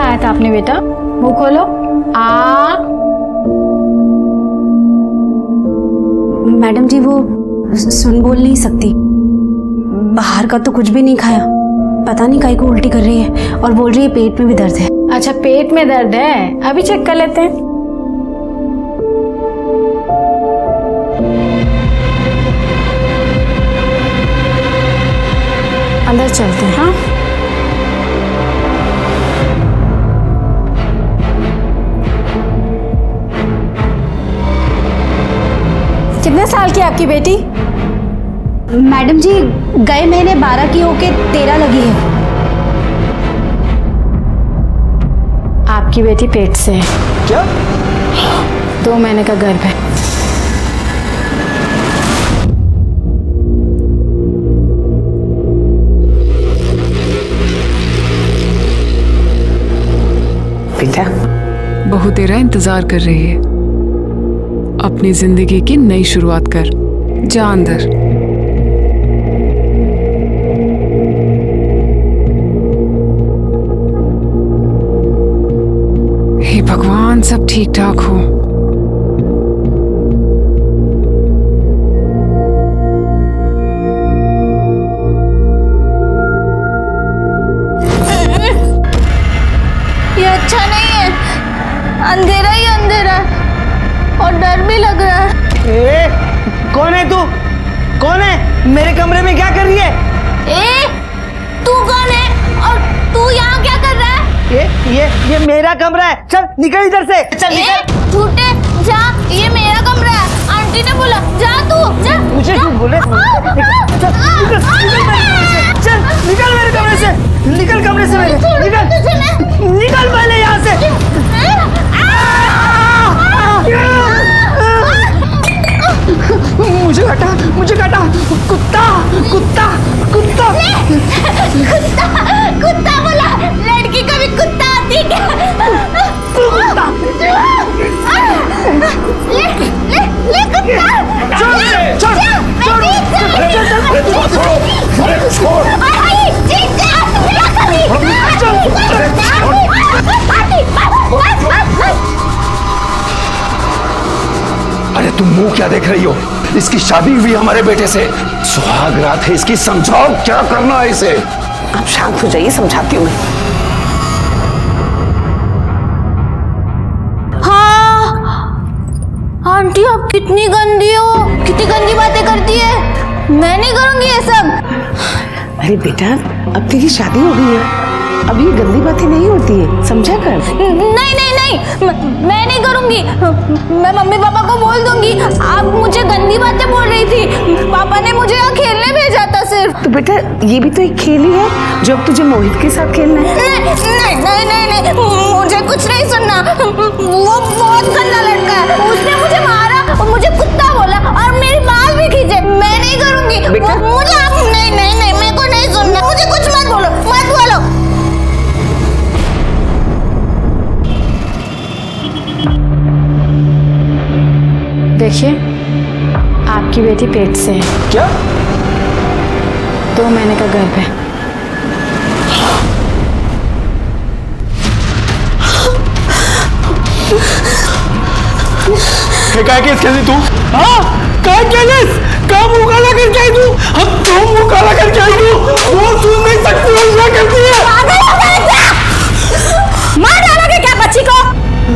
खाया था आपने बेटा? मुंह खोलो। मैडम जी वो सुन बोल नहीं सकती, बाहर का तो कुछ भी नहीं खाया, पता नहीं काहे को उल्टी कर रही है और बोल रही है पेट में भी दर्द है। अच्छा पेट में दर्द है, अभी चेक कर लेते हैं। अंदर चलते हैं। हाँ कितने साल की है आपकी बेटी? मैडम जी गए महीने 12 की होके 13 लगी है। आपकी बेटी पेट से है। क्या? 2 महीने का गर्भ है। बेटा बहू तेरा इंतजार कर रही है, अपनी जिंदगी की नई शुरुआत कर। जा अंदर। हे भगवान सब ठीक ठाक हो। ये अच्छा नहीं है, अंधेरा ही अंधेरा है और डर भी लग रहा है। ए, कौन है तू? कौन है? मेरे कमरे में क्या कर रही है? तू कौन है और तू यहाँ क्या कर रहा है? ये मेरा कमरा है, चल निकल इधर से, चल निकल। झूठे जा, ये मेरा कमरा है, आंटी ने बोला जा तू जा। मुझे जा। क्यों बोले? चल निकल मेरे कमरे से, निकल कमरे से मेरे, निकल पहले यहाँ से। मुझे काटा, कुत्ता कुत्ता कुत्ता कुत्ता बोला, लड़की कभी कुत्ता आती क्या? ले कुत्ता। अरे तुम मुंह क्या देख रही हो? इसकी शादी हुई हमारे बेटे से, सुहाग रात है इसकी, समझाओ क्या करना है इसे। आप शांत हो जाइए, समझाती हूँ मैं। हाँ आंटी आप कितनी गंदी हो, कितनी गंदी बातें करती है। मैं नहीं करूंगी ये सब। अरे बेटा अब तेरी शादी हो गई है, अब ये गंदी बातें नहीं होती है, समझा कर। नहीं नहीं नहीं, मैं नहीं करूंगी। मैं मम्मी पापा को बोल दूंगी आप मुझे गंदी बातें बोल रही थी, पापा ने मुझे यहाँ खेलने भेजा था सिर्फ। तो बेटा ये भी तो एक खेल ही है जो अब तुझे मोहित के साथ खेलना है। नहीं नहीं नहीं नहीं, मुझे कुछ नहीं सुनना। वो बहुत गंदा लड़का है, उसने मुझे मारा और मुझे कुत्ता बोला और मेरी बाल भी खींचे। मैं नहीं करूंगी मुझे आप नहीं नहीं नहीं, मेरे को नहीं सुनना, मुझे कुछ मत बोलो, मत बोलो। देखिए आपकी बेटी पेट से है। क्या? 2 महीने का गर्भ है। क्या केस खेली तू? हाँ क्या केस? क्या मुंह काला करके आई तू? हम तो मुंह काला करके आई तू? वो सुन नहीं सकती है, क्या करती है? मार डालोगे क्या बच्ची को?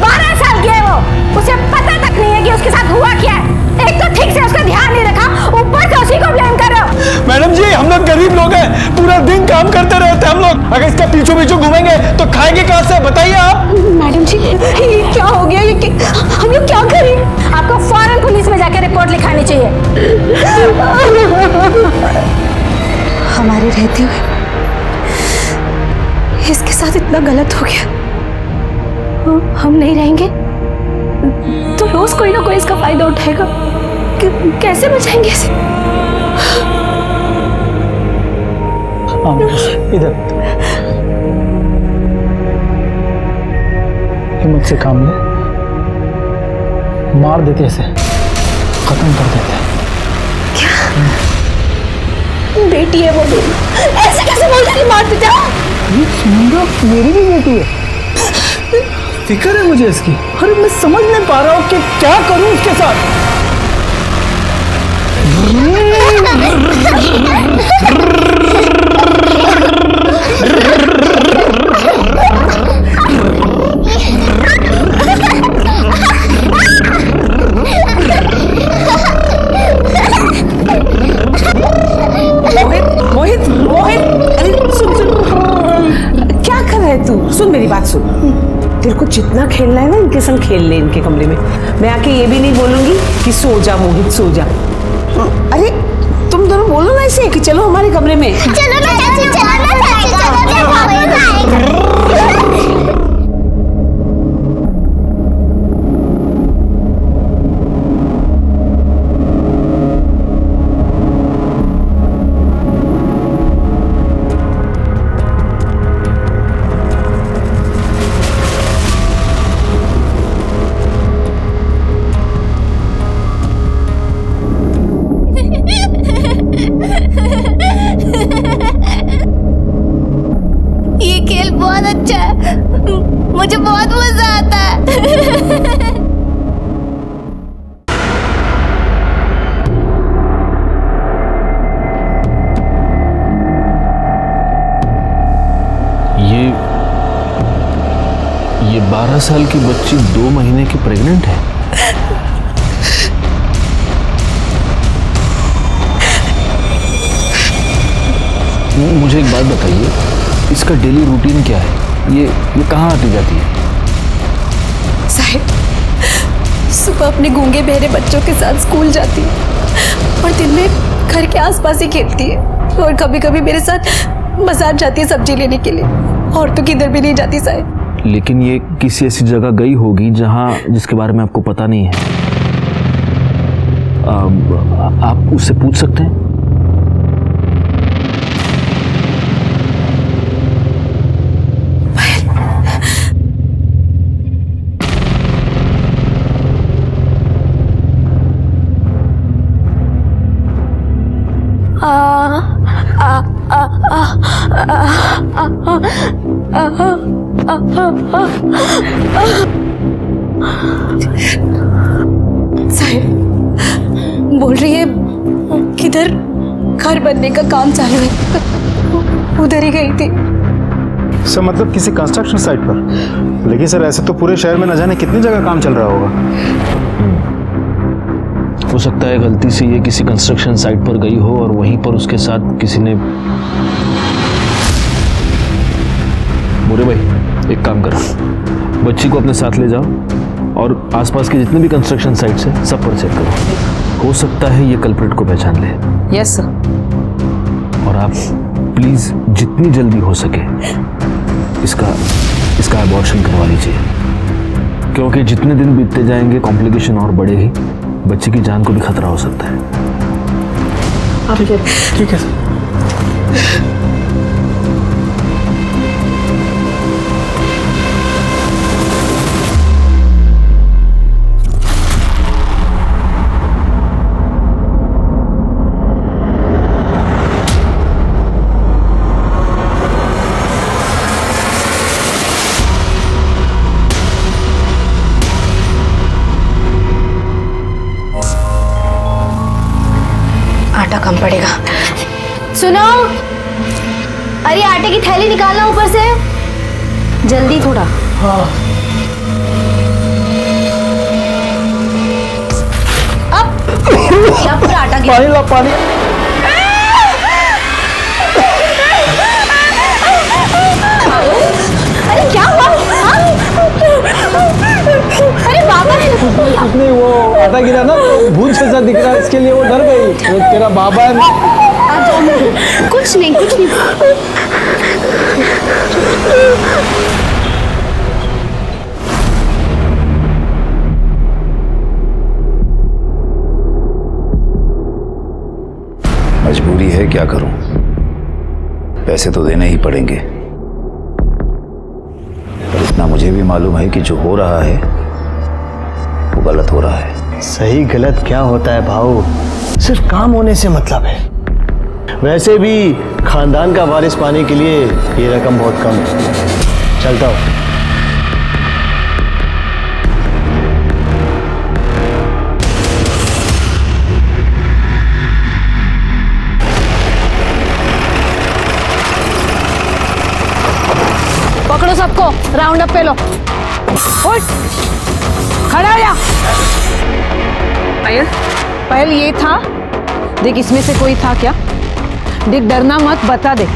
12 साल की है वो, उसे पता तक नहीं है कि उसके साथ हुआ क्या है। एक तो ठीक से उसका ध्यान नहीं रखा, ऊपर से उसी को ब्लेम कर रहे हो। मैडम जी हम लोग गरीब लोग हैं, पूरा दिन काम करते रहते हैं हम लोग, अगर इसका पीछू पीछू घूमेंगे तो खाएंगे कहाँ से, बताइए आप। मैडम जी ये क्या हो गया, हम लोग क्या करें? आपको फौरन पुलिस में जाकर रिपोर्ट लिखानी चाहिए। हमारे रहते हुए इसके साथ इतना गलत हो गया, हम नहीं रहेंगे तो रोज कोई ना कोई इसका फायदा उठाएगा। कैसे बचाएंगे इसे? इधर हिम्मत से काम ले, मार देते ऐसे, खत्म कर देते। बेटी है वो, बेटी ऐसे कैसे बोल रही? मार दीजिए। मेरी भी बेटी है। फिक्र है मुझे इसकी। अरे मैं समझ नहीं पा रहा हूँ कि क्या करूँ उसके साथ। मोहित मोहित, अरे सुन सुन, क्या कर रहा है तू? सुन मेरी बात सुन, तेरे को जितना खेलना है ना इनके संग खेल ले, इनके कमरे में। मैं आके ये भी नहीं बोलूंगी कि सो जा मोहित सो जा। अरे तुम दोनों बोलो ना ऐसे कि चलो हमारे कमरे में। चलो ना चाची, चलो ना चाची, चलो ना। ये खेल बहुत अच्छा है, मुझे बहुत मजा आता है। ये 12 साल की बच्ची 2 महीने की प्रेग्नेंट है। मुझे एक बात बताइए, इसका डेली रूटीन क्या है? ये कहाँ आती जाती है? साहिब, सुबह अपने गूंगे बहरे बच्चों के साथ स्कूल जाती है और दिन में घर के आसपास ही खेलती है, और कभी कभी मेरे साथ बाजार जाती है सब्जी लेने के लिए, और तो किधर भी नहीं जाती साहिब। लेकिन ये किसी ऐसी जगह गई होगी जिसके बारे में आपको पता नहीं है। आप उससे पूछ सकते हैं। साहिब बोल रही है किधर घर बनने का काम चालू है, उधर ही गई थी। सर मतलब किसी कंस्ट्रक्शन साइट पर? लेकिन सर ऐसे तो पूरे शहर में न जाने कितनी जगह काम चल रहा होगा। हो सकता है गलती से ये किसी कंस्ट्रक्शन साइट पर गई हो और वहीं पर उसके साथ किसी ने। मोरे भाई एक काम करो, बच्ची को अपने साथ ले जाओ और आसपास के जितने भी कंस्ट्रक्शन साइट्स हैं सब पर चेक करो। हो सकता है ये कल्प्रिट को पहचान ले। Yes sir. और आप प्लीज जितनी जल्दी हो सके इसका अबॉर्शन करवा लीजिए, क्योंकि जितने दिन बीतते जाएंगे कॉम्प्लिकेशन और बढ़ेगी, बच्चे की जान को भी खतरा हो सकता है। ठीक है सर। आटा कम पड़ेगा। सुनो, अरे आटे की थैली निकालना ऊपर से, जल्दी थोड़ा। अब या पूरा आटा गिर। पानी ला पानी। अरे क्या हुआ? अरे बाबा कुछ नहीं, वो आटा गिरा ना तो भूत जैसा दिख रहा है, इसके लिए वो डर गई। तेरा बाबा है। कुछ नहीं कुछ नहीं। मजबूरी है, क्या करूं, पैसे तो देने ही पड़ेंगे। पर इतना मुझे भी मालूम है कि जो हो रहा है वो गलत हो रहा है। सही गलत क्या होता है भाऊ, सिर्फ काम होने से मतलब है। वैसे भी खानदान का वारिस पाने के लिए ये रकम बहुत कम है। चलता हूँ। पकड़ो सबको, राउंड अप पे लो। उठ, खड़ा हो जा। पायल, पायल ये था, देख इसमें से कोई था क्या? देख डरना मत, बता दे।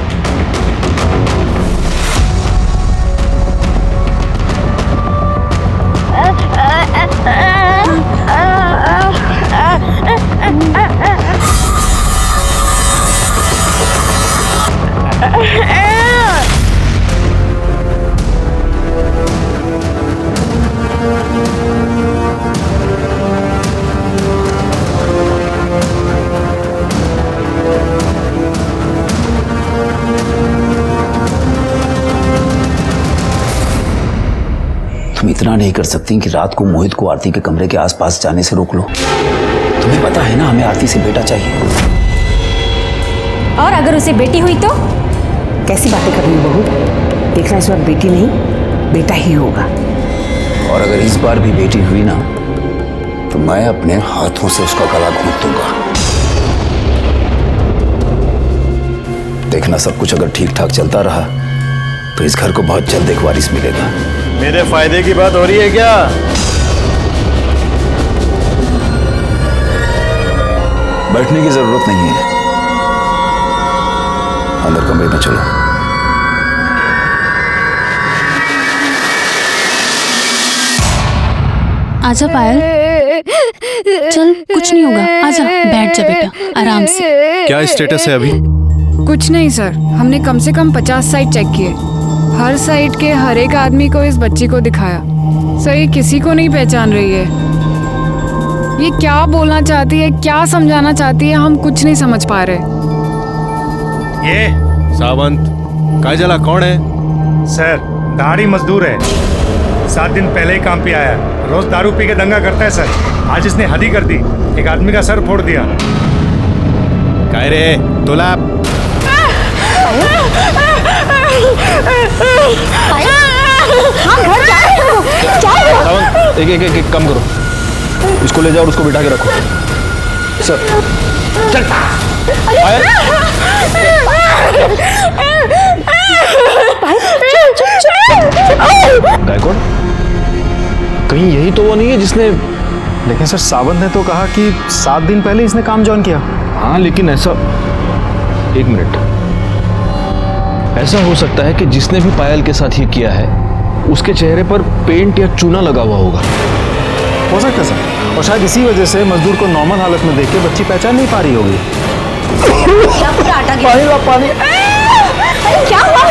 तुम इतना नहीं कर सकती कि रात को मोहित को आरती के कमरे के आसपास जाने से रोक लो? तुम्हें पता है ना हमें आरती से बेटा चाहिए। और अगर उसे बेटी हुई तो? कैसी बातें कर रही हो बहू? देखना इस बार बेटी नहीं बेटा ही होगा। और अगर इस बार भी बेटी हुई ना तो मैं अपने हाथों से उसका गला घोंट दूंगा। देखना सब कुछ अगर ठीक ठाक चलता रहा तो इस घर को बहुत जल्द एक वारिस मिलेगा। मेरे फायदे की बात हो रही है क्या? बैठने की जरूरत नहीं है, अंदर कमरे में चलो। आजा पायल, चल कुछ नहीं होगा, आजा बैठ जा बेटा आराम से। क्या स्टेटस है अभी? कुछ नहीं सर, हमने कम से कम 50 साइट चेक किए। हर साइट के हर एक आदमी को इस बच्ची को दिखाया। सही किसी को नहीं पहचान रही है। ये क्या बोलना चाहती है, क्या समझाना चाहती है, हम कुछ नहीं समझ पा रहे। ये सावंत काजला कौन है? सर दाढ़ी मजदूर है, 7 दिन पहले ही काम पे आया। रोज दारू पी के दंगा करता है सर। आज इसने हद ही कर दी, एक आदमी का सर फोड़ दिया। काय रे तोला? सावंत एक काम करो, इसको ले जाओ और उसको बिठा के रखो। सर चल। गायकवाड़, कहीं यही तो वो नहीं है जिसने? लेकिन सर सावंत ने तो कहा कि 7 दिन पहले इसने काम ज्वाइन किया। हाँ लेकिन ऐसा, एक मिनट, ऐसा हो सकता है कि जिसने भी पायल के साथ ये किया है उसके चेहरे पर पेंट या चूना लगा हुआ होगा। हो सकता है सर, और शायद इसी वजह से मजदूर को नॉर्मल हालत में देख के बच्ची पहचान नहीं पा रही होगी। क्या पूरा आटा गिरा? पानी ला पानी। अरे क्या हुआ?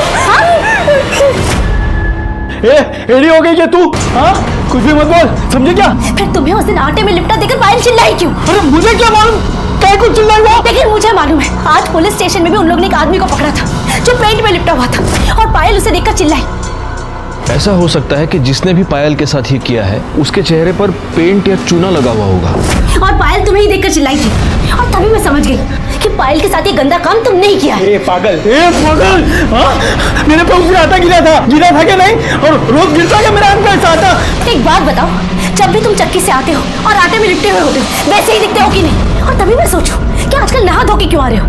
एड़ी हो गई क्या तू? हाँ कुछ भी मत बोल, समझे क्या? फिर तुम्हें उस दिन आटे में लिपटा देकर पायल चिल्लाई क्यों? अरे मुझे क्या मालूम क्या कुछ चिल्लाई हुआ? लेकिन मुझे मालूम है, आज पुलिस स्टेशन में भी उन लोगों ने एक आदमी को पकड़ा था जो पेंट में लिपटा हुआ था और पायल उसे देखकर चिल्लाई। ऐसा हो सकता है कि जिसने भी पायल के साथ ये किया है उसके चेहरे पर पेंट या चूना लगा हुआ होगा। और पायल तुम्हें ही देखकर चिल्लाई थी और तभी मैं समझ गई कि पायल के साथ ये गंदा काम तुमने ही किया है। पागल, हाँ? मेरे पे उसने आटा गिरा था क्या नहीं? और रोज गिरता क्या मेरा ऐसा आटा? एक बात बताओ, जब भी तुम चक्की से आते हो और आटे में लिपटे हुए होते हो वैसे ही दिखते हो कि नहीं? और तभी मैं सोचूं कि आजकल नहा धो के क्यों आ रहे हो?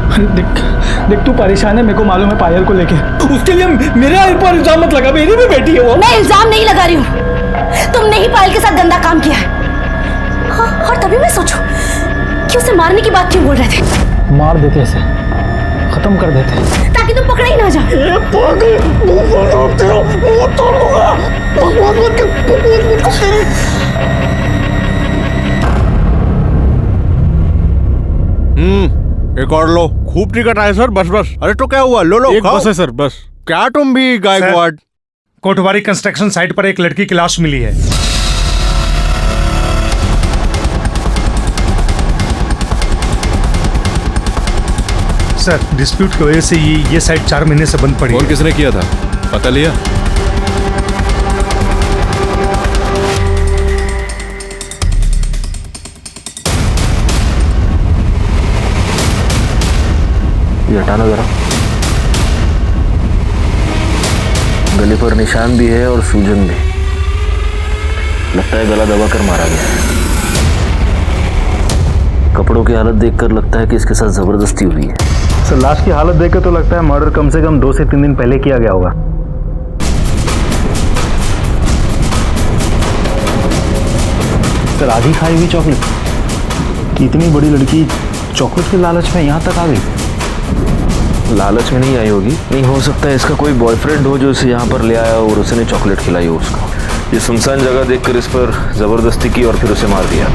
देख तू परेशान है, मेरे को मालूम है पायल को लेके। उसके लिए मेरे ऊपर इल्जाम मत लगा, मेरी भी बेटी है वो। मैं इल्जाम नहीं लगा रही हूँ, तुमने ही पायल के साथ गंदा काम किया है। हाँ, और तभी मैं सोचूं कि उसे मारने की बात क्यों बोल रहे थे? मार देते ऐसे, खत्म कर देते ताकि तुम पकड़े ही ना जाओ। एक और लो, खूब टिकट आए सर, बस बस। अरे तो क्या हुआ, लो लो, एक बस है सर, बस। क्या तुम भी गायकवाड़? कोटवारी कंस्ट्रक्शन साइट पर एक लड़की की लाश मिली है। सर डिस्प्यूट की वजह से ये साइट 4 महीने से बंद पड़ी है। और किसने किया था पता लिया? ये हटाना जरा। गले पर निशान भी है और सूजन भी। लगता है गला दबाकर मारा गया है। कपड़ों की हालत देखकर लगता है कि इसके साथ जबरदस्ती हुई है। सर लाश की हालत देखकर तो लगता है मर्डर कम से कम 2 से 3 दिन पहले किया गया होगा। सर आधी खाई हुई चॉकलेट, इतनी बड़ी लड़की चॉकलेट के लालच में यहाँ तक आ गई। लालच में नहीं आई होगी, नहीं हो सकता है इसका कोई बॉयफ्रेंड हो जो इसे यहाँ पर ले आया और उसने चॉकलेट खिलाई हो उसको। ये सुनसान जगह देखकर इस पर जबरदस्ती की और फिर उसे मार दिया।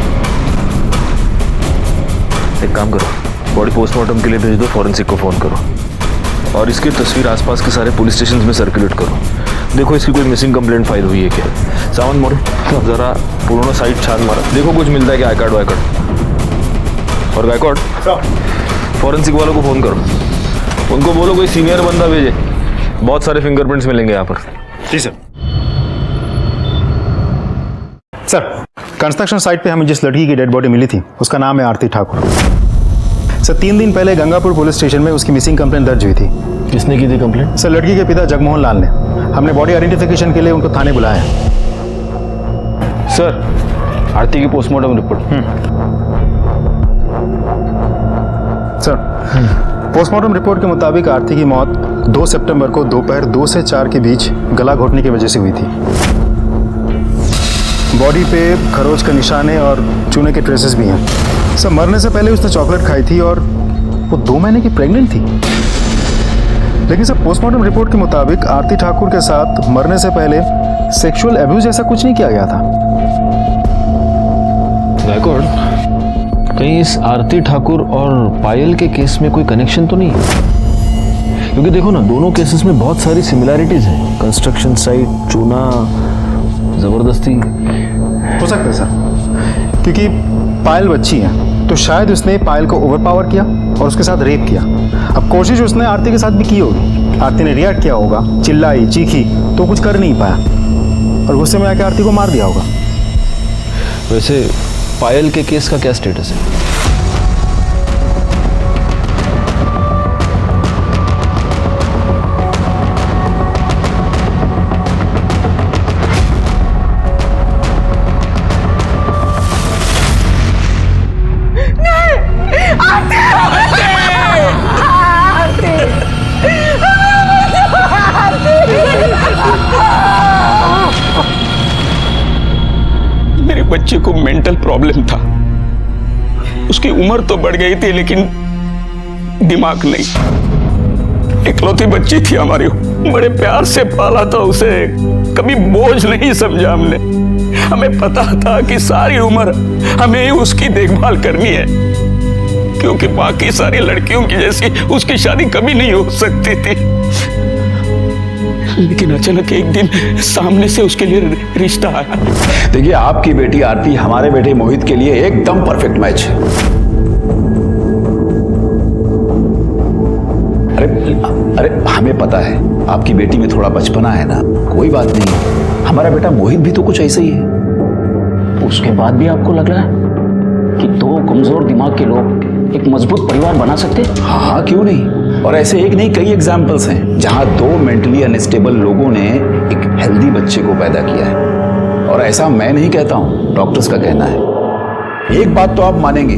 एक काम करो, बॉडी पोस्टमार्टम के लिए भेज दो, फॉरेंसिक को फ़ोन करो और इसकी तस्वीर आसपास के सारे पुलिस स्टेशन में सर्कुलेट करो। देखो इसकी कोई मिसिंग कंप्लेंट फाइल हुई है क्या। सावन मोड़ जरा पूर्ण साइड छान मारा, देखो कुछ मिलता है क्या, आई कार्ड वाई कार्ड। और गायकवाड़ फॉरेंसिक वालों को फ़ोन करो, उनको बोलो कोई सीनियर बंदा भेजे, बहुत सारे फिंगरप्रिंट्स मिलेंगे यहाँ पर। जी सर। सर कंस्ट्रक्शन साइट पे हमें जिस लड़की की डेड बॉडी मिली थी उसका नाम है आरती ठाकुर। सर 3 दिन पहले गंगापुर पुलिस स्टेशन में उसकी मिसिंग कंप्लेंट दर्ज हुई थी। किसने की थी कंप्लेंट? सर लड़की के पिता जगमोहन लाल ने। हमने बॉडी आइडेंटिफिकेशन के लिए उनको थाने बुलाया है। सर आरती की postmortem report. Sir postmortem report के मुताबिक आरती की मौत 2 सितंबर को दोपहर 2 से 4 के बीच गला घोटने की वजह से हुई थी। बॉडी पे खरोच का निशान है और चूने के ट्रेसेस भी हैं। सर मरने से पहले उसने चॉकलेट खाई थी और वो 2 महीने की प्रेग्नेंट थी। लेकिन सर पोस्टमार्टम रिपोर्ट के मुताबिक आरती ठाकुर के साथ मरने से पहले सेक्सुअल एब्यूज ऐसा कुछ नहीं किया गया था। गायकवाड़, कहीं इस आरती ठाकुर और पायल के केस में कोई कनेक्शन तो नहीं है? क्योंकि देखो ना, दोनों केसेस में बहुत सारी सिमिलैरिटीज हैं। कंस्ट्रक्शन साइट, चूना, जबरदस्ती। हो सकता है सर, क्योंकि पायल बच्ची है तो शायद उसने पायल को ओवरपावर किया और उसके साथ रेप किया। अब कोशिश उसने आरती के साथ भी की होगी, आरती ने रिएक्ट किया होगा, चिल्लाई चीखी तो कुछ कर नहीं पाया और गुस्से में आके आरती को मार दिया होगा। वैसे पायल के केस का क्या स्टेटस है? मेरे बच्चे को मेंटल प्रॉब्लम था, उसकी उम्र तो बढ़ गई थी लेकिन दिमाग नहीं। इकलौती बच्ची थी हमारी, बड़े प्यार से पाला था उसे, कभी बोझ नहीं समझा हमने। हमें पता था कि सारी उम्र हमें ही उसकी देखभाल करनी है, क्योंकि बाकी सारी लड़कियों की जैसी उसकी शादी कभी नहीं हो सकती थी। लेकिन अचानक एक दिन सामने से उसके लिए रिश्ता आया। देखिए, आपकी बेटी आरती हमारे बेटे मोहित के लिए एकदम परफेक्ट मैच है। अरे हमें पता है आपकी बेटी में थोड़ा बचपना है ना, कोई बात नहीं, हमारा बेटा मोहित भी तो कुछ ऐसे ही है। उसके बाद भी आपको लग रहा है कि 2 कमजोर दिमाग के लोग एक मजबूत परिवार बना सकते? हाँ, क्यों नहीं। और ऐसे एक नहीं कई एग्जाम्पल्स हैं जहां 2 मेंटली अनस्टेबल लोगों ने एक हेल्दी बच्चे को पैदा किया है। और ऐसा मैं नहीं कहता हूं, डॉक्टर्स का कहना है। एक बात तो आप मानेंगे,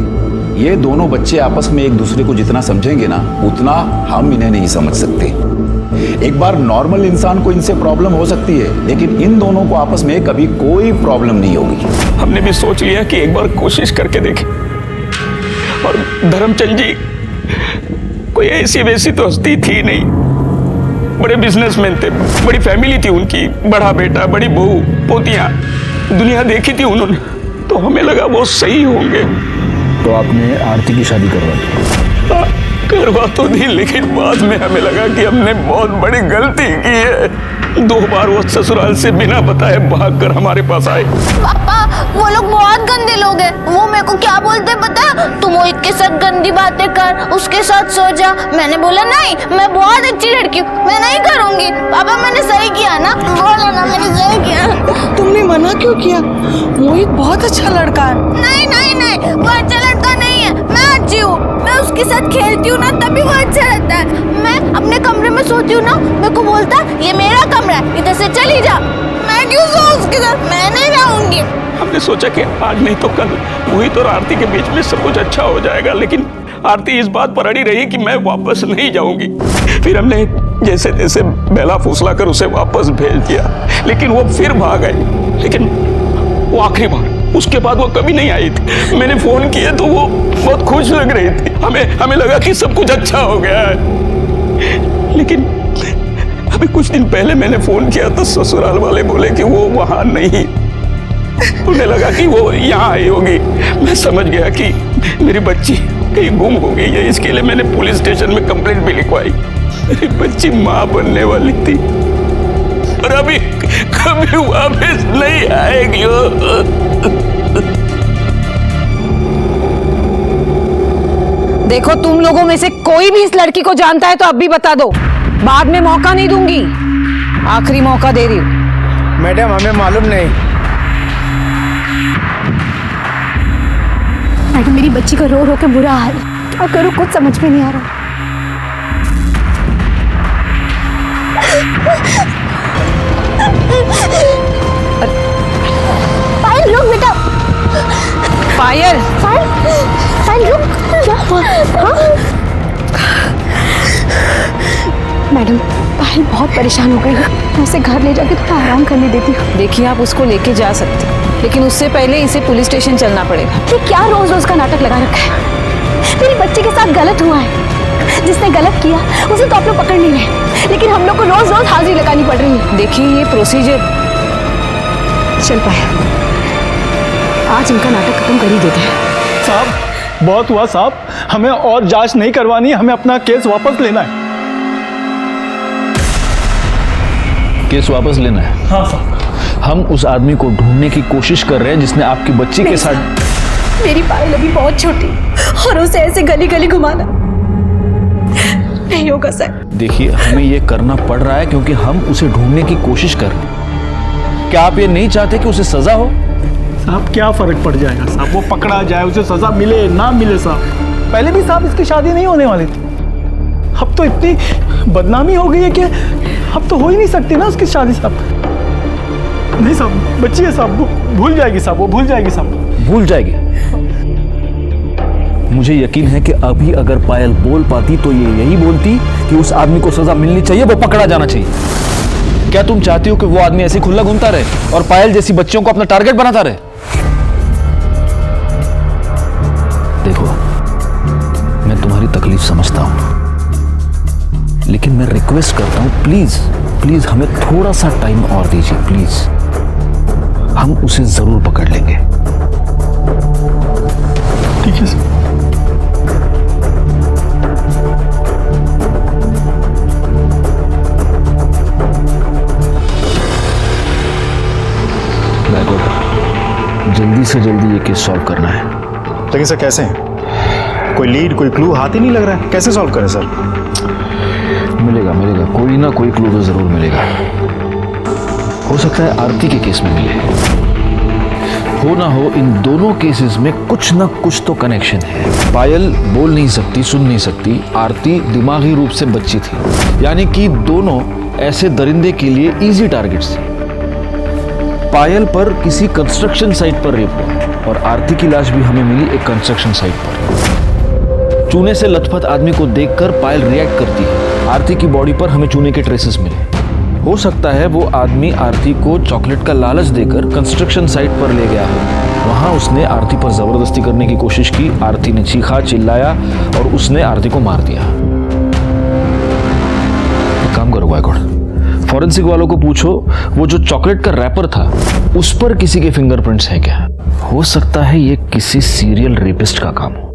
ये दोनों बच्चे आपस में एक दूसरे को जितना समझेंगे ना, उतना हम इन्हें नहीं समझ सकते। एक बार नॉर्मल इंसान को इनसे प्रॉब्लम हो सकती है, लेकिन इन दोनों को आपस में कभी कोई प्रॉब्लम नहीं होगी। हमने भी सोच लिया कि एक बार कोशिश करके देखें। और धर्मचंद जी कोई ऐसी वैसी तो हस्ती थी नहीं, बड़े बिजनेसमैन थे, बड़ी फैमिली थी उनकी, बड़ा बेटा, बड़ी बहू, पोतियां, दुनिया देखी थी उन्होंने, तो हमें लगा वो सही होंगे। तो आपने आरती की शादी करवा दी? करवा तो दी, लेकिन बाद में हमें लगा कि हमने बहुत बड़ी गलती की है। 2 बार वो ससुराल से बिना बताए भागकर हमारे पास आए। पापा, वो लोग बहुत गंदे लोग हैं। वो मेरे को क्या बोलते पता है? तू मोहित के साथ गंदी बातें कर, उसके साथ सो जा। मैंने बोला नहीं, मैं बहुत अच्छी लड़की हूँ, मैं नहीं करूँगी। पापा मैंने सही किया ना? बोला ना मैंने सही किया। तुमने मना क्यों किया? मोहित बहुत अच्छा लड़का है। नहीं नहीं नहीं, वो अच्छा लड़का नहीं है, मैं अच्छी हूँ। मैं उसके साथ खेलती हूँ ना, तभी वो अच्छा रहता है। मैं अपने कमरे में सोती हूँ ना, मेरे को बोलता ये मेरा कमरा है, इधर से चली जा। मैं क्यों सोऊं उसके साथ? मैं नहीं रहूंगी। हमने सोचा कि आज नहीं तो कल मोहित और आरती के बीच में सब कुछ अच्छा हो जाएगा, लेकिन आरती इस बात पर अड़ी रही कि मैं वापस नहीं जाऊंगी। फिर हमने जैसे तैसे बेला फुसला कर उसे वापस भेज दिया, लेकिन वो फिर भाग गई। लेकिन वो आखिरी बार, उसके बाद वो कभी नहीं आई थी। मैंने फोन किए तो वो बहुत खुश लग रही थी। हमें लगा कि सब कुछ अच्छा हो गया है। लेकिन अभी कुछ दिन पहले मैंने फोन किया तो ससुराल वाले बोले कि वो वहां नहीं। उन्हें लगा कि वो यहाँ आई होगी। मैं समझ गया कि मेरी बच्ची कहीं गुम हो गई है। इसके लिए मैंने पुलिस स्टेशन में कंप्लेंट भी लिखवाई। मेरी बच्ची माँ बनने वाली थी और अभी कभी वापस नहीं आएगी। देखो, तुम लोगों में से कोई भी इस लड़की को जानता है तो अब भी बता दो, बाद में मौका नहीं दूंगी। आखिरी मौका दे रही हूँ। मैडम हमें मालूम नहीं। मैडम मेरी बच्ची का रो रो के बुरा हाल, क्या करूँ कुछ समझ में नहीं आ रहा। पायल रुक बेटा। पायल, पायल रुक, क्या हुआ? मैडम पायल बहुत परेशान हो गई है, मैं उसे घर ले जाके थोड़ा आराम करने देती हूँ। देखिए आप उसको लेके जा सकते हैं, लेकिन उससे पहले इसे पुलिस स्टेशन चलना पड़ेगा। ये क्या रोज रोज का नाटक लगा रखा है? मेरी बच्ची के साथ गलत हुआ है, जिसने गलत किया उसे तो आप लोग पकड़ नहीं रहे, लेकिन हम लोग को रोज रोज हाजिरी लगानी पड़ रही है। देखिए ये प्रोसीजर चल पाए, आज इनका नाटक खत्म कर ही देते हैं। साहब बहुत हुआ साहब, हमें और जांच नहीं करवानी है, हमें अपना केस वापस लेना है। केस वापस लेना है? हाँ साहब। हम उस आदमी को ढूंढने की कोशिश कर रहे हैं जिसने आपकी बच्ची के साथ। मेरी पायल अभी बहुत छोटी और उसे ऐसे गली गली घुमाना नहीं होगा सर। देखिए हमें ये करना पड़ रहा है क्योंकि हम उसे ढूंढने की कोशिश कर रहे हैं। क्या आप ये नहीं चाहते कि उसे सजा हो? साहब क्या फर्क पड़ जाएगा साहब, वो पकड़ा जाए, उसे सजा मिले ना मिले साहब। पहले भी साहब इसकी शादी नहीं होने वाली थी, अब तो इतनी बदनामी हो गई है कि अब तो हो ही नहीं सकती ना उसकी शादी साहब। नहीं साहब, बच्ची है साहब, भूल जाएगी साहब, वो भूल जाएगी साहब। भूल जाएगी? मुझे यकीन है कि अभी अगर पायल बोल पाती तो ये यही बोलती कि उस आदमी को सजा मिलनी चाहिए, वो पकड़ा जाना चाहिए। क्या तुम चाहती हो कि वो आदमी ऐसे खुला घूमता रहे और पायल जैसी बच्चियों को अपना टारगेट बनाता रहे? देखो मैं तुम्हारी तकलीफ समझता हूं, लेकिन मैं रिक्वेस्ट करता हूं प्लीज प्लीज हमें थोड़ा सा टाइम और दीजिए प्लीज। हम उसे जरूर पकड़ लेंगे। ठीक है सर। जल्दी से जल्दी ये केस सॉल्व करना है। लेकिन सर कैसे? कोई लीड, कोई क्लू हाथ ही नहीं लग रहा है, कैसे सॉल्व करें सर? मिलेगा मिलेगा, कोई ना कोई क्लू तो जरूर मिलेगा। हो सकता है आरती के केस में मिले, हो ना हो इन दोनों केसेस में कुछ ना कुछ तो कनेक्शन है। पायल बोल नहीं सकती, सुन नहीं सकती, आरती दिमागी रूप से बच्ची थी, यानी कि दोनों ऐसे दरिंदे के लिए इजी टारगेट्स थे। पायल पर किसी कंस्ट्रक्शन साइट पर रेप हुआ और आरती की लाश भी हमें मिली एक कंस्ट्रक्शन साइट पर। चूने से लथपथ आदमी को देखकर पायल रिएक्ट करती है। आरती की बॉडी पर हमें चूने के ट्रेसेस मिले। हो सकता है वो आदमी आरती को चॉकलेट का लालच देकर कंस्ट्रक्शन साइट पर ले गया हो। वहां उसने आरती पर जबरदस्ती करने की कोशिश की, आरती ने चीखा, चिल्लाया और उसने आरती को मार दिया। एक काम करो गायकवाड़, फॉरेंसिक वालों को पूछो वो जो चॉकलेट का रैपर था उस पर किसी के फिंगरप्रिंट्स हैं क्या? हो सकता है ये किसी सीरियल रेपिस्ट का काम हो।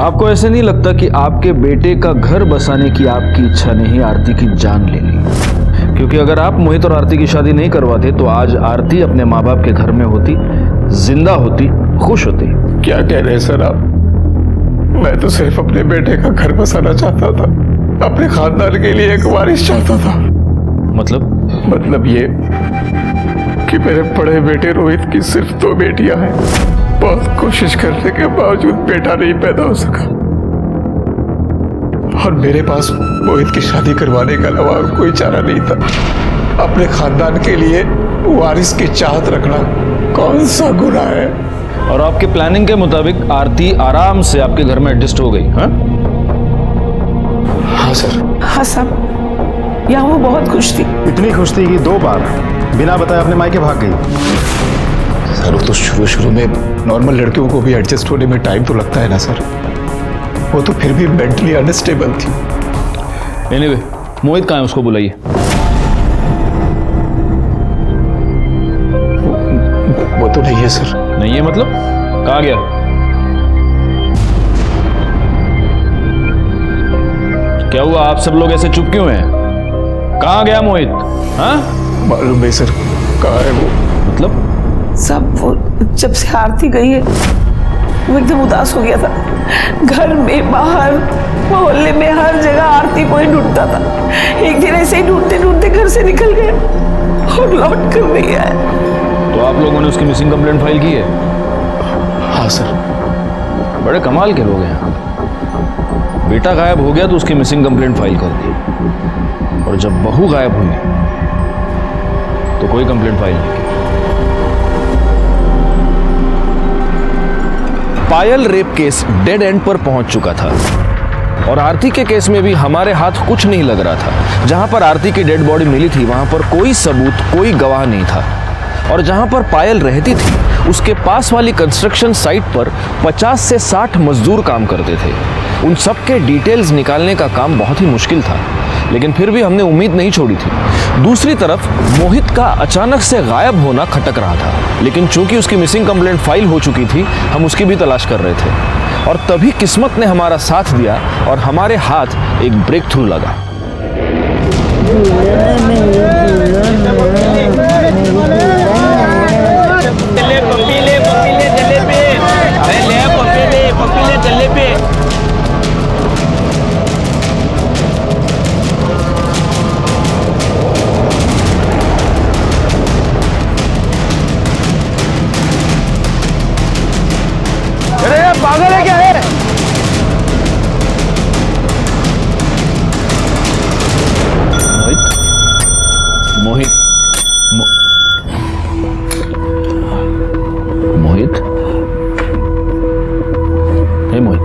आपको ऐसे नहीं लगता कि आपके बेटे का घर बसाने की आपकी इच्छा ने ही आरती की जान ले ली? क्योंकि अगर आप मोहित और आरती की शादी नहीं करवाते तो आज आरती अपने माँ बाप के घर में होती, जिंदा होती, खुश होती। क्या कह रहे हैं सर आप? मैं तो सिर्फ अपने बेटे का घर बसाना चाहता था, अपने खानदान के लिए एक वारिस चाहता था। मतलब ये कि मेरे बड़े बेटे रोहित की सिर्फ 2 बेटियां हैं। बहुत कोशिश करने के बावजूद बेटा नहीं पैदा हो सका और मेरे पास मोहित की शादी करवाने के अलावा और कोई चारा नहीं था। अपने खानदान के लिए वारिस की चाहत रखना कौन सा गुनाह है? और आपके प्लानिंग के मुताबिक आरती आराम से आपके घर में एडजस्ट हो गई? हाँ सर। हाँ साहब, यहाँ वो बहुत खुश थी। इतनी खुश थी कि 2 बार बिना बताए अपने मायके भाग गई। सर वो तो शुरू में नॉर्मल लड़कियों को भी एडजस्ट होने में टाइम तो लगता है ना सर। वो तो फिर भी मेंटली अनस्टेबल थी। एनीवे, मोहित कहाँ है, उसको बुलाइए। वो तो नहीं है सर। नहीं है मतलब? कहाँ गया? क्या हुआ, आप सब लोग ऐसे चुप क्यों हैं? कहाँ गया मोहित? हाँ मालूम नहीं सर, कहाँ है वो? मतलब? सब वो जब से आरती गई है वो एकदम उदास हो गया था। घर में, बाहर, मोहल्ले में, हर जगह आरती को ही ढूंढता था। एक दिन ऐसे ही ढूंढते ढूंढते घर से निकल गया और लौट कर नहीं आया। तो आप लोगों ने उसकी मिसिंग कंप्लेंट फाइल की है? हाँ सर। बड़े कमाल के लोग हैं। बेटा गायब हो गया तो उसकी मिसिंग कंप्लेंट फाइल कर दी, और जब बहू गायब हुई तो कोई कंप्लेंट फाइल नहीं की। पायल रेप केस डेड एंड पर पहुंच चुका था, और आरती के केस में भी हमारे हाथ कुछ नहीं लग रहा था। जहां पर आरती की डेड बॉडी मिली थी वहां पर कोई सबूत, कोई गवाह नहीं था, और जहां पर पायल रहती थी उसके पास वाली कंस्ट्रक्शन साइट पर 50 से 60 मजदूर काम करते थे। उन सब के डिटेल्स निकालने का काम बहुत ही मुश्किल था, लेकिन फिर भी हमने उम्मीद नहीं छोड़ी थी। दूसरी तरफ मोहित का अचानक से गायब होना खटक रहा था, लेकिन चूंकि उसकी मिसिंग कंप्लेंट फाइल हो चुकी थी, हम उसकी भी तलाश कर रहे थे। और तभी किस्मत ने हमारा साथ दिया और हमारे हाथ एक ब्रेक थ्रू लगा। पागल है क्या है? मोहित, मोहित, हे मोहित,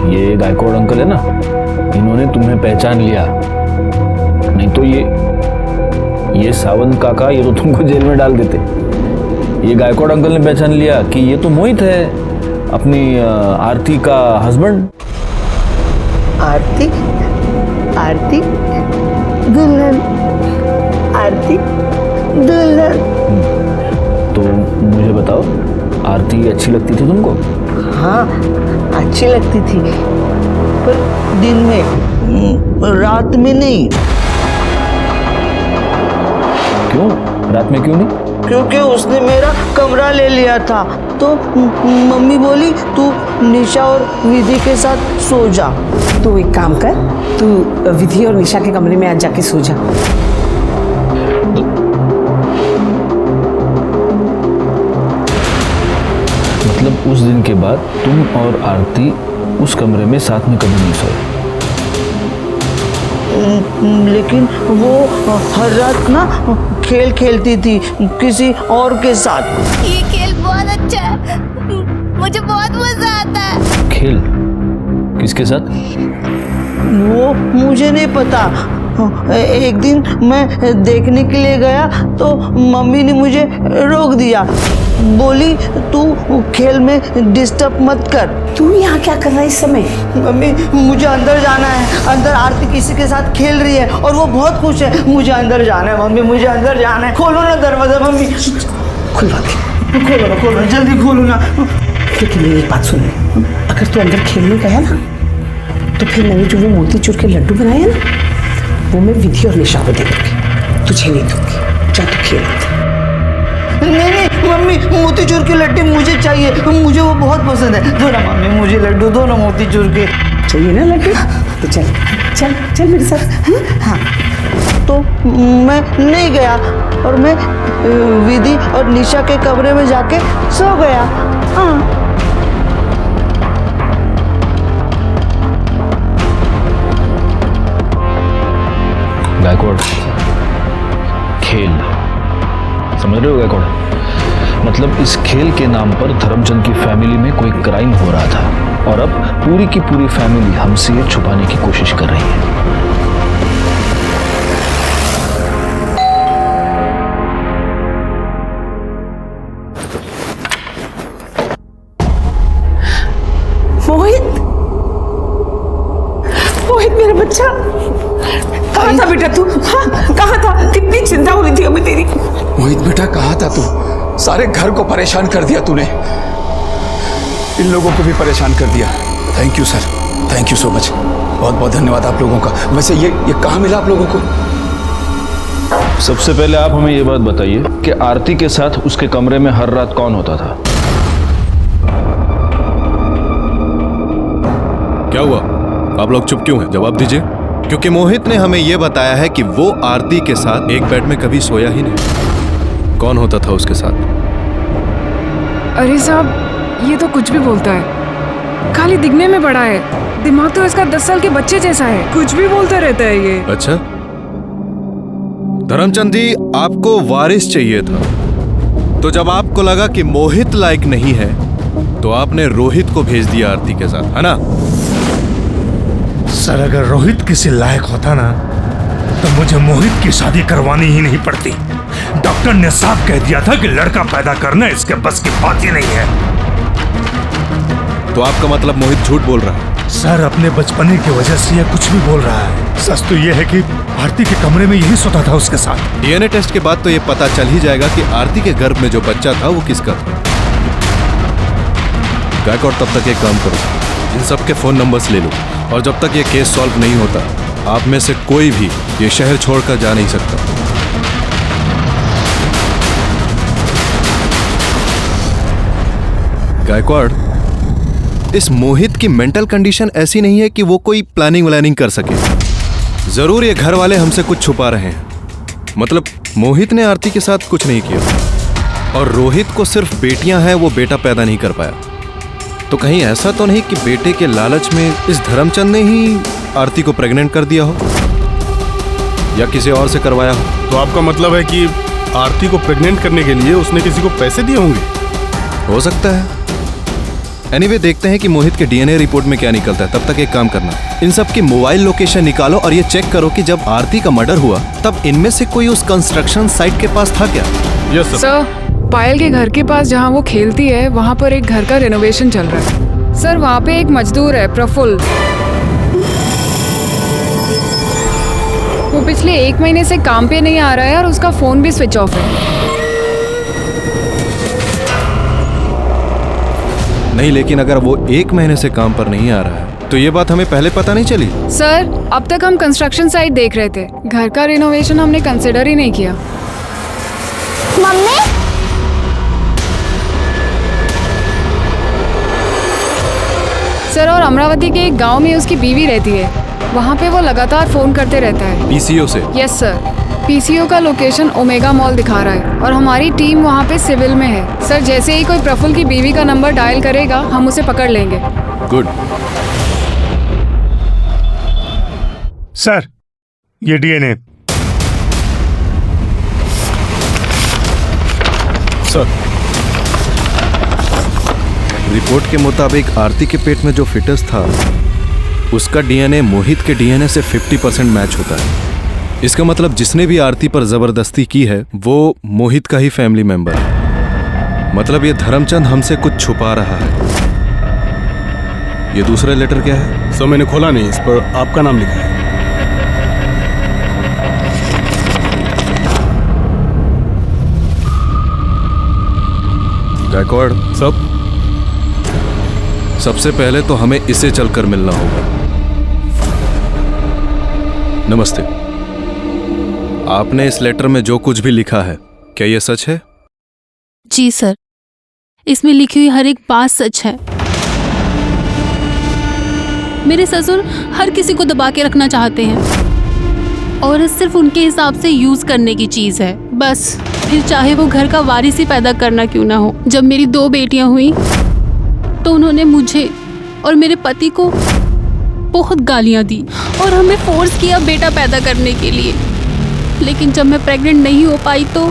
ये गायकवाड़ अंकल है ना, इन्होंने तुम्हें पहचान लिया। नहीं तो ये सावंत काका, ये तो तुमको जेल में डाल देते। ये गायकवाड़ अंकल ने पहचान लिया कि ये तो मोहित है, अपनी आरती का हस्बैंड। आरती, आरती दुल्हन, आरती दुल्हन। तो मुझे बताओ, आरती अच्छी लगती थी तुमको? हाँ, अच्छी लगती थी, पर दिन में, रात में नहीं। क्यों? रात में क्यों नहीं? क्योंकि उसने मेरा कमरा ले लिया था, तो मम्मी बोली तू निशा और विधि के साथ सो जा। तू एक काम कर, तू विधि और निशा के कमरे में आज जाके सो जा। मतलब उस दिन के बाद तुम और आरती उस कमरे में साथ में कभी नहीं सोए? लेकिन वो हर रात ना खेल खेलती थी किसी और के साथ। ये खेल बहुत अच्छा है, मुझे बहुत मजा आता है। खेल? किसके साथ? वो मुझे नहीं पता। एक दिन मैं देखने के लिए गया तो मम्मी ने मुझे रोक दिया, बोली तू खेल में डिस्टर्ब मत कर। तू यहाँ क्या कर रहा है इस समय? मम्मी मुझे अंदर जाना है, अंदर आरती किसी के साथ खेल रही है और वो बहुत खुश है। मुझे अंदर जाना है मम्मी, मुझे अंदर जाना है। खोलो ना दरवाजा मम्मी। खुलवा दे। खोलो जल्दी खोलो ना। लेकिन मेरी एक बात सुन, अगर तू अंदर खेलने गया ना तो फिर मैंने जो वो मोतीचूर के लड्डू बनाए हैं ना, वो मैं विधि और निशा को दे दूंगी, तुझे नहीं दूंगी। जा तू खेल। नहीं मम्मी, मोतीचूर के लड्डू मुझे चाहिए, मुझे वो बहुत पसंद है। दो ना मम्मी मुझे लड्डू, दो ना मोतीचूर के। चाहिए ना लड्डू? तो चल चल चल मेरे साथ। हाँ, तो मैं नहीं गया और मैं विधि और निशा के कमरे में जाके सो गया। हाँ। गायकवाड़, खेल, समझ रहे हो गायकवाड़? मतलब इस खेल के नाम पर धर्मचंद की फैमिली में कोई क्राइम हो रहा था। और अब पूरी की पूरी फैमिली हमसे ये छुपाने की कोशिश कर रही है। मोहित, मोहित मेरा बच्चा, कहाँ था बेटा तू? हाँ, कहाँ था? कितनी चिंता हो रही थी हमें तेरी। मोहित बेटा कहाँ था तू? सारे घर को परेशान कर दिया तूने, इन लोगों को भी परेशान कर दिया। Thank you sir, thank you so much, बहुत बहुत धन्यवाद आप लोगों का। वैसे ये कहाँ मिला आप लोगों को? सबसे पहले आप हमें ये बात बताइए कि आरती के साथ उसके कमरे में हर रात कौन होता था? क्या हुआ? आप लोग चुप क्यों हैं? जवाब दीजिए। क्योंकि मोहित ने हमें यह बताया है कि वो आरती के साथ एक बेड में कभी सोया ही नहीं। कौन होता था उसके साथ? अरे साहब, ये तो कुछ भी बोलता है, खाली दिखने में बड़ा है, दिमाग तो इसका 10 साल के बच्चे जैसा है, कुछ भी बोलता रहता है ये। अच्छा, धर्मचंद जी, आपको वारिस चाहिए था, तो जब आपको लगा कि मोहित लायक नहीं है तो आपने रोहित को भेज दिया आरती के साथ, है ना? सर, अगर रोहित किसी लायक होता ना तो मुझे मोहित की शादी करवानी ही नहीं पड़ती। डॉक्टर ने साफ कह दिया था कि लड़का पैदा करना इसके बस की बात ही नहीं है। तो आपका मतलब मोहित झूठ बोल रहा है? सर, अपने बचपने की वजह से ये कुछ भी बोल रहा है। सच तो ये है कि आरती के कमरे में यही सोता था उसके साथ। डीएनए टेस्ट के बाद तो ये पता चल ही जाएगा कि आरती के गर्भ में जो बच्चा था वो किसका था। गायकवाड़, तब तक एक काम करो, इन सब के फोन नंबर्स ले लो, और जब तक ये केस सॉल्व नहीं होता आप में से कोई भी ये शहर छोड़कर जा नहीं सकता। गायकवाड़, इस मोहित की मेंटल कंडीशन ऐसी नहीं है कि वो कोई प्लानिंग कर सके। जरूर ये घर वाले हमसे कुछ छुपा रहे हैं। मतलब मोहित ने आरती के साथ कुछ नहीं किया, और रोहित को सिर्फ बेटियां हैं, वो बेटा पैदा नहीं कर पाया। तो कहीं ऐसा तो नहीं कि बेटे के लालच में इस धर्मचंद ने ही आरती को प्रेग्नेंट कर दिया हो, या किसी और से करवाया हो? तो आपका मतलब है कि आरती को प्रेग्नेंट करने के लिए उसने किसी को पैसे दिए होंगे? हो सकता है। एनीवे, देखते हैं कि मोहित के डीएनए रिपोर्ट में क्या निकलता है। तब तक एक काम करना, इन सब की मोबाइल लोकेशन निकालो और ये चेक करो कि जब आरती का मर्डर हुआ तब इनमें से कोई उस कंस्ट्रक्शन साइट के पास था क्या? यस सर, पायल के घर के पास जहाँ वो खेलती है वहाँ पर एक घर का रेनोवेशन चल रहा है। सर, वहाँ पे एक मजदूर है, प्रफुल्ल, वो पिछले 1 महीने से काम पे नहीं आ रहा है और उसका फोन भी स्विच ऑफ है। नहीं, लेकिन अगर वो 1 महीने से काम पर नहीं आ रहा है तो ये बात हमें पहले पता नहीं चली। सर, अब तक हम कंस्ट्रक्शन साइट देख रहे थे, घर का रिनोवेशन हमने कंसिडर ही नहीं किया। मम्मी, सर, और अमरावती के एक गांव में उसकी बीवी रहती है, वहाँ पे वो लगातार फोन करते रहता है। पीसीओ से? यस सर, पीसीओ का लोकेशन ओमेगा मॉल दिखा रहा है और हमारी टीम वहाँ पे सिविल में है। सर, जैसे ही कोई प्रफुल्ल की बीवी का नंबर डायल करेगा हम उसे पकड़ लेंगे। गुड। सर, ये डीएनए। सर, रिपोर्ट के मुताबिक आरती के पेट में जो फिटस था उसका डीएनए मोहित के डीएनए से 50% मैच होता है। इसका मतलब जिसने भी आरती पर जबरदस्ती की है वो मोहित का ही फैमिली मेंबर है। मतलब ये धर्मचंद हमसे कुछ छुपा रहा है। ये दूसरा लेटर क्या है? सर, मैंने खोला नहीं, इस पर आपका नाम लिखा है। गायकवाड़, सबसे पहले तो हमें इसे चलकर मिलना होगा। नमस्ते। आपने इस लेटर में जो कुछ भी लिखा है क्या ये सच है? जी सर, इसमें लिखी हुई हर एक बात सच है। मेरे ससुर हर किसी को दबा के रखना चाहते हैं और सिर्फ उनके हिसाब से यूज करने की चीज है बस, फिर चाहे वो घर का वारिस ही पैदा करना क्यों ना हो। जब मेरी 2 बेटियां हुई तो उन्होंने मुझे और मेरे पति को बहुत गालियां दी और हमें फोर्स किया बेटा पैदा करने के लिए। लेकिन जब मैं प्रेग्नेंट नहीं हो पाई तो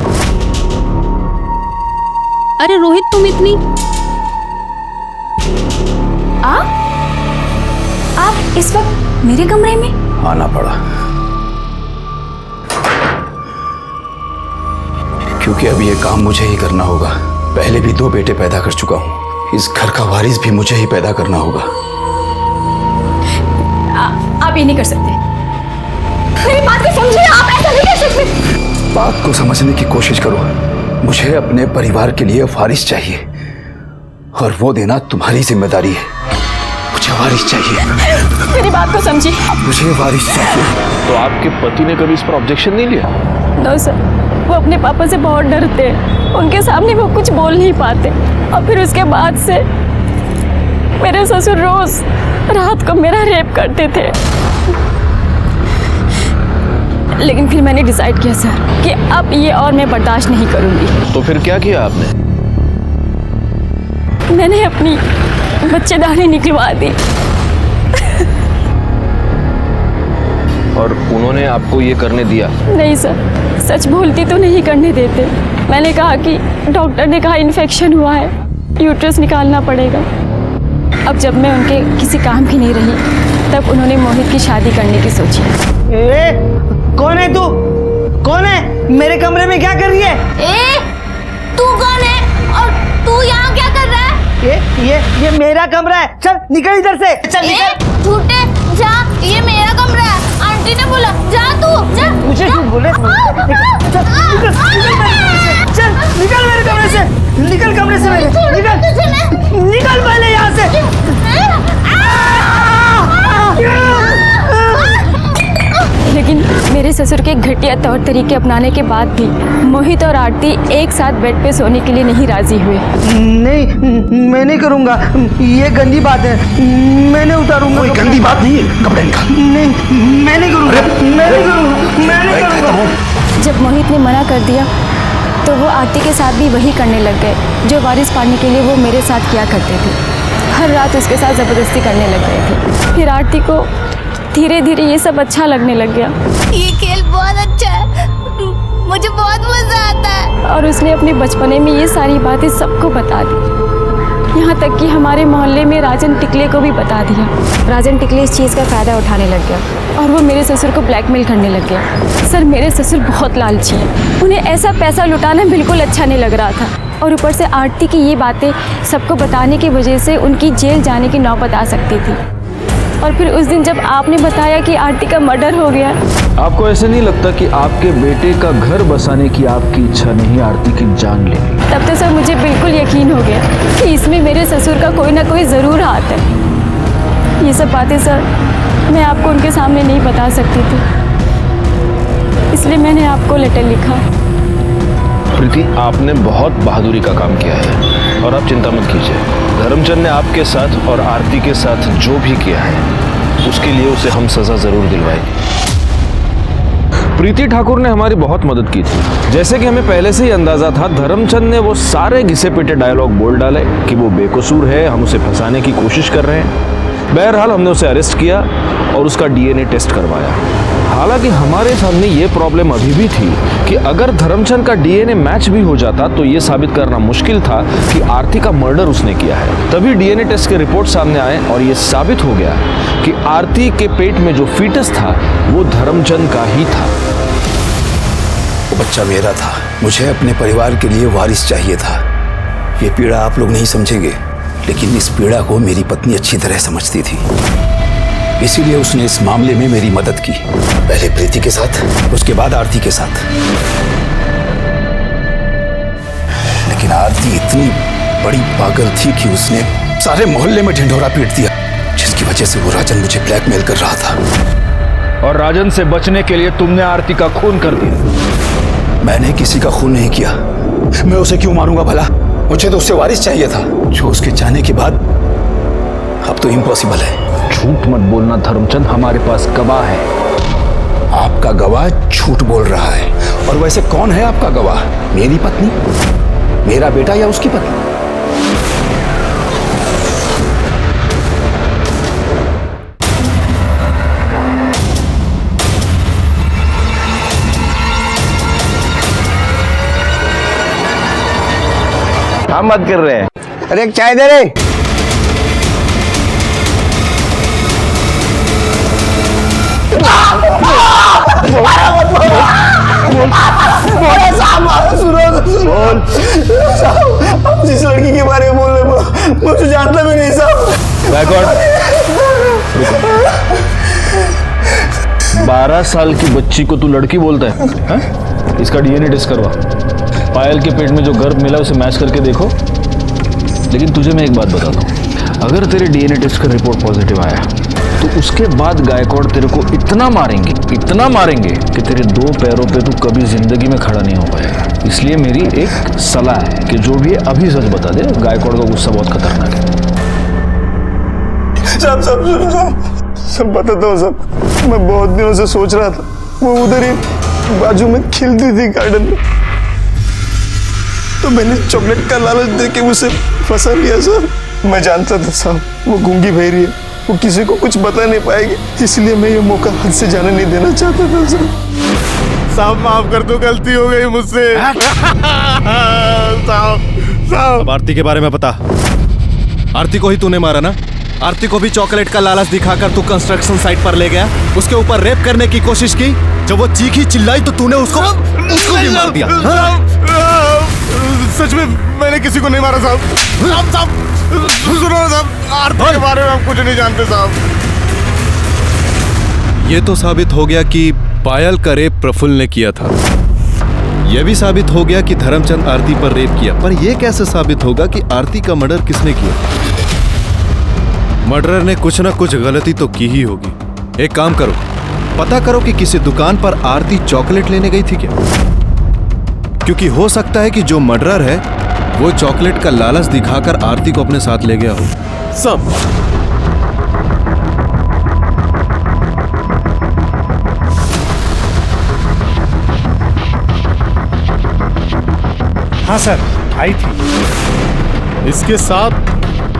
अरे रोहित, तुम इतनी इस वक्त मेरे कमरे में? आना पड़ा क्योंकि अब ये काम मुझे ही करना होगा। पहले भी 2 बेटे पैदा कर चुका हूं, इस घर का वारिस भी मुझे ही पैदा करना होगा। आप ये नहीं कर सकते। मेरी बात को समझिए, आप ऐसा नहीं कर सकते। बात को समझने की कोशिश करो। मुझे अपने परिवार के लिए वारिस चाहिए और वो देना तुम्हारी जिम्मेदारी है। मुझे वारिस चाहिए। मेरी बात को समझिए। मुझे वारिस चाहिए। तो आपके पति ने कभी इस पर ऑब्जेक्शन नहीं लिया? नो सर, वो अपने पापा से बहुत डरते हैं। उनके सामने वो कुछ बोल नहीं पाते। और फिर उसके बाद से मेरे ससुर रोज रात को मेरा रेप करते थे। लेकिन फिर मैंने डिसाइड किया सर कि अब ये और मैं बर्दाश्त नहीं करूंगी। तो फिर क्या किया आपने? मैंने अपनी बच्चेदानी निकलवा दी। और उन्होंने आपको ये करने दिया? नहीं सर, सच बोलती तो नहीं करने देते। मैंने कहा कि डॉक्टर ने कहा इन्फेक्शन हुआ है, यूट्रस निकालना पड़ेगा। अब जब मैं उनके किसी काम की नहीं रही तब उन्होंने मोहित की शादी करने की सोची। कौन है तू? कौन है? मेरे कमरे में क्या कर रही है? तू कौन है और तू यहाँ क्या कर रहा है? ये मेरा कमरा है। चल निकल इधर से। चल निकल। झूठे जा, ये मेरा कमरा है। आंटी ने बोला जा तू जा। मुझे क्यों बोले? चल निकल मेरे कमरे से। निकल कमरे से मेरे। निकल पहले यहाँ से। लेकिन मेरे ससुर के घटिया तौर तरीके अपनाने के बाद भी मोहित और आरती एक साथ बेड पे सोने के लिए नहीं राजी हुए। नहीं, मैं नहीं करूँगा। ये गंदी बात है। मैं नहीं उतारूंगा। कोई गंदी बात नहीं है, कपड़े निकाल। नहीं, मैं नहीं करूँगा। मैं नहीं करूँगा। मैं नहीं करूँगा। जब मोहित ने मना कर दिया तो वो आरती के साथ भी वही करने लग गए जो वारिस पाने के लिए वो मेरे साथ किया करते थे। हर रात उसके साथ ज़बरदस्ती करने लग गए थे। फिर आरती को धीरे धीरे ये सब अच्छा लगने लग गया। ये खेल बहुत अच्छा है, मुझे बहुत मजा आता है। और उसने अपने बचपने में ये सारी बातें सबको बता दी, यहाँ तक कि हमारे मोहल्ले में राजन टिकले को भी बता दिया। राजन टिकले इस चीज़ का फ़ायदा उठाने लग गया और वो मेरे ससुर को ब्लैकमेल करने लग गया। सर, मेरे ससुर बहुत लालची हैं। उन्हें ऐसा पैसा लुटाना बिल्कुल अच्छा नहीं लग रहा था और ऊपर से आरती की ये बातें सबको बताने की वजह से उनकी जेल जाने की नौबत आ सकती थी। और फिर उस दिन जब आपने बताया कि आरती का मर्डर हो गया। आपको ऐसे नहीं लगता कि आपके बेटे का घर बसाने की आपकी इच्छा नहीं आरती की जान लेगी? तब तो सर मुझे बिल्कुल यकीन हो गया कि इसमें मेरे ससुर का कोई ना कोई ज़रूर हाथ है। ये सब बातें सर मैं आपको उनके सामने नहीं बता सकती थी, इसलिए मैंने आपको लेटर लिखा। प्रीति, आपने बहुत बहादुरी का काम किया है और आप चिंता मत कीजिए। धर्मचंद ने आपके साथ और आरती के साथ जो भी किया है उसके लिए उसे हम सजा जरूर दिलवाएंगे। प्रीति ठाकुर ने हमारी बहुत मदद की थी। जैसे कि हमें पहले से ही अंदाजा था, धर्मचंद ने वो सारे घिसे पिटे डायलॉग बोल डाले कि वो बेकसूर है, हम उसे फंसाने की कोशिश कर रहे हैं। बहरहाल हमने उसे अरेस्ट किया और उसका डीएनए टेस्ट करवाया। हालांकि हमारे सामने ये प्रॉब्लम अभी भी थी कि अगर धर्मचंद का डीएनए मैच भी हो जाता तो ये साबित करना मुश्किल था कि आरती का मर्डर उसने किया है। तभी डीएनए टेस्ट के रिपोर्ट सामने आए और ये साबित हो गया कि आरती के पेट में जो फीटस था वो धर्मचंद का ही था। वो बच्चा मेरा था। मुझे अपने परिवार के लिए वारिस चाहिए था। ये पीड़ा आप लोग नहीं समझेंगे, लेकिन इस पीड़ा को मेरी पत्नी अच्छी तरह समझती थी। इसीलिए उसने इस मामले में मेरी मदद की, पहले प्रीति के साथ, उसके बाद आरती के साथ। लेकिन आरती इतनी बड़ी पागल थी कि उसने सारे मोहल्ले में ढिंढोरा पीट दिया, जिसकी वजह से वो राजन मुझे ब्लैकमेल कर रहा था। और राजन से बचने के लिए तुमने आरती का खून कर दिया। मैंने किसी का खून नहीं किया। मैं उसे क्यों मारूंगा भला? मुझे तो उससे वारिस चाहिए था, जो उसके जाने के बाद अब तो इम्पॉसिबल है। झूठ मत बोलना धर्मचंद, हमारे पास गवाह है। आपका गवाह झूठ बोल रहा है। और वैसे कौन है आपका गवाह? मेरी पत्नी, मेरा बेटा या उसकी पत्नी? हम मत कर रहे हैं। अरे एक चाय दे रे। बोल। साहब, आप जिस लड़की के बारे में बोल रहे हैं मुझे जानता भी नहीं साहब। 12 साल की बच्ची को तू लड़की बोलता है, हा? इसका डीएनए टेस्ट करवा। पायल के पेट में जो गर्भ मिला उसे मैच करके देखो। लेकिन तुझे मैं एक बात बताता हूँ, अगर तेरे डीएनए टेस्ट का रिपोर्ट पॉजिटिव आया तो उसके बाद गायकवाड़ तेरे को इतना मारेंगे कि तेरे 2 पैरों पे तू कभी जिंदगी में खड़ा नहीं हो पाएगा। इसलिए मेरी एक सलाह है कि जो भी है अभी सच बता दे, गायकवाड़ का गुस्सा बहुत खतरनाक है। सब बताता हूँ सब। मैं बहुत दिनों से सोच रहा था, वो उधर ही बाजू में खिलती थी गार्डन में, तो मैंने चॉकलेट का लालच देके उसे फंसा लिया सर। मैं जानता था साहब वो गूंगी बहरी है, वो किसी को कुछ बता नहीं पाएगी, इसलिए मैं ये मौका हाथ से जाने नहीं देना चाहता था सर। साहब माफ कर दो, गलती हो गई मुझसे। साहब अब आरती के बारे में बता। आरती को ही तूने मारा ना? आरती को भी चॉकलेट का लालच दिखाकर तू कंस्ट्रक्शन साइट पर ले गया, उसके ऊपर रेप करने की कोशिश की। जब वो चीखी चिल्लाई तो तूने उसको भी मार दिया। सच में मैंने किसी को नहीं मारा साहब। सुनो साहब, आरती के बारे में हम कुछ नहीं जानते साहब। ये तो साबित हो गया कि पायल का रेप प्रफुल्ल ने किया था। यह भी साबित हो गया कि धर्मचंद आरती पर रेप किया, पर यह कैसे साबित होगा कि आरती का मर्डर किसने किया? मर्डरर ने कुछ ना कुछ गलती तो की ही होगी। एक काम करो, पता करो कि किसी दुकान पर आरती चॉकलेट लेने गई थी क्या, क्योंकि हो सकता है कि जो मर्डरर है वो चॉकलेट का लालच दिखाकर आरती को अपने साथ ले गया हो। सब हाँ सर, आई थी। इसके साथ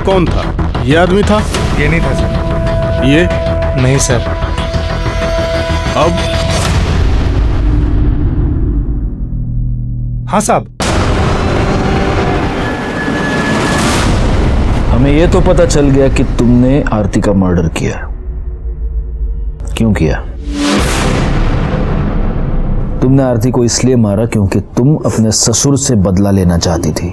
कौन था? ये आदमी था? ये नहीं था सर। ये नहीं सर। अब हाँ साहब, हमें यह तो पता चल गया कि तुमने आरती का मर्डर किया। क्यों किया? तुमने आरती को इसलिए मारा क्योंकि तुम अपने ससुर से बदला लेना चाहती थी।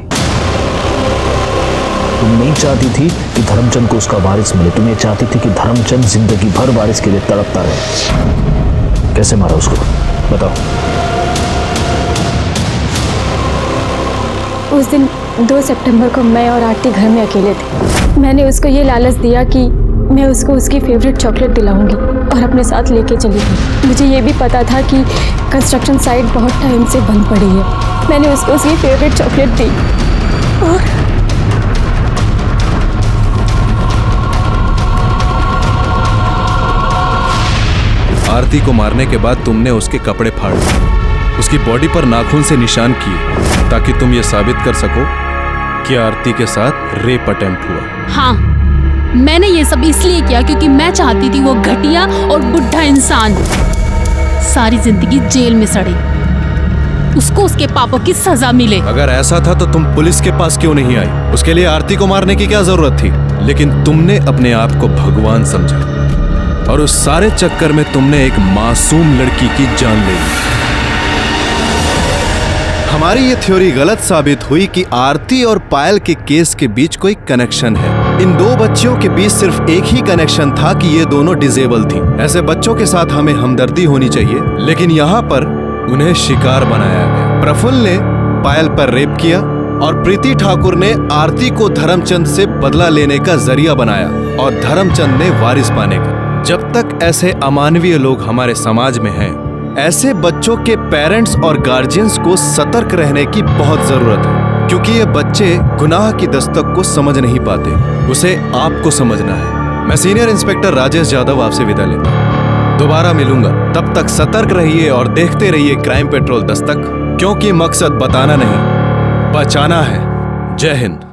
तुम नहीं चाहती थी कि धर्मचंद को उसका वारिस मिले, तुम ये चाहती थी कि धर्मचंद जिंदगी भर वारिस के लिए तड़पता रहे। कैसे मारा उसको, बताओ। उस दिन 2 सितंबर को मैं और आरती घर में अकेले थे। मैंने उसको ये लालच दिया कि मैं उसको उसकी फेवरेट चॉकलेट दिलाऊंगी और अपने साथ लेके चली गई। मुझे ये भी पता था कि कंस्ट्रक्शन साइट बहुत टाइम से बंद पड़ी है। मैंने उसको उसकी फेवरेट चॉकलेट दी और आरती को मारने के बाद तुमने उसके कपड़े फाड़ दिए, उसकी बॉडी पर नाखून से निशान किए, ताकि तुम ये साबित कर सको कि आरती के साथ रेप अटेम्प्ट हुआ। हाँ, मैंने ये सब इसलिए किया क्योंकि मैं चाहती थी वो घटिया और बुढ़ा इंसान सारी जिंदगी जेल में सड़े, उसको उसके पापों की सजा मिले। अगर ऐसा था तो तुम पुलिस के पास क्यों नहीं आई? उसके लिए आरती को मारने की क्या जरूरत थी? लेकिन तुमने अपने आप को भगवान समझा और उस सारे चक्कर में तुमने एक मासूम लड़की की जान ले ली। हमारी ये थ्योरी गलत साबित हुई कि आरती और पायल के केस के बीच कोई कनेक्शन है। इन 2 बच्चियों के बीच सिर्फ एक ही कनेक्शन था कि ये दोनों डिसेबल थी। ऐसे बच्चों के साथ हमें हमदर्दी होनी चाहिए, लेकिन यहाँ पर उन्हें शिकार बनाया गया। प्रफुल्ल ने पायल पर रेप किया और प्रीति ठाकुर ने आरती को धर्मचंद से बदला लेने का जरिया बनाया और धर्मचंद ने वारिस पाने का। जब तक ऐसे अमानवीय लोग हमारे समाज में हैं, ऐसे बच्चों के पेरेंट्स और गार्जियंस को सतर्क रहने की बहुत जरूरत है, क्योंकि ये बच्चे गुनाह की दस्तक को समझ नहीं पाते, उसे आपको समझना है। मैं सीनियर इंस्पेक्टर राजेश यादव आपसे विदा लेता हूं। दोबारा मिलूंगा, तब तक सतर्क रहिए और देखते रहिए क्राइम पेट्रोल दस्तक, क्योंकि मकसद बताना नहीं, बचाना है। जय हिंद।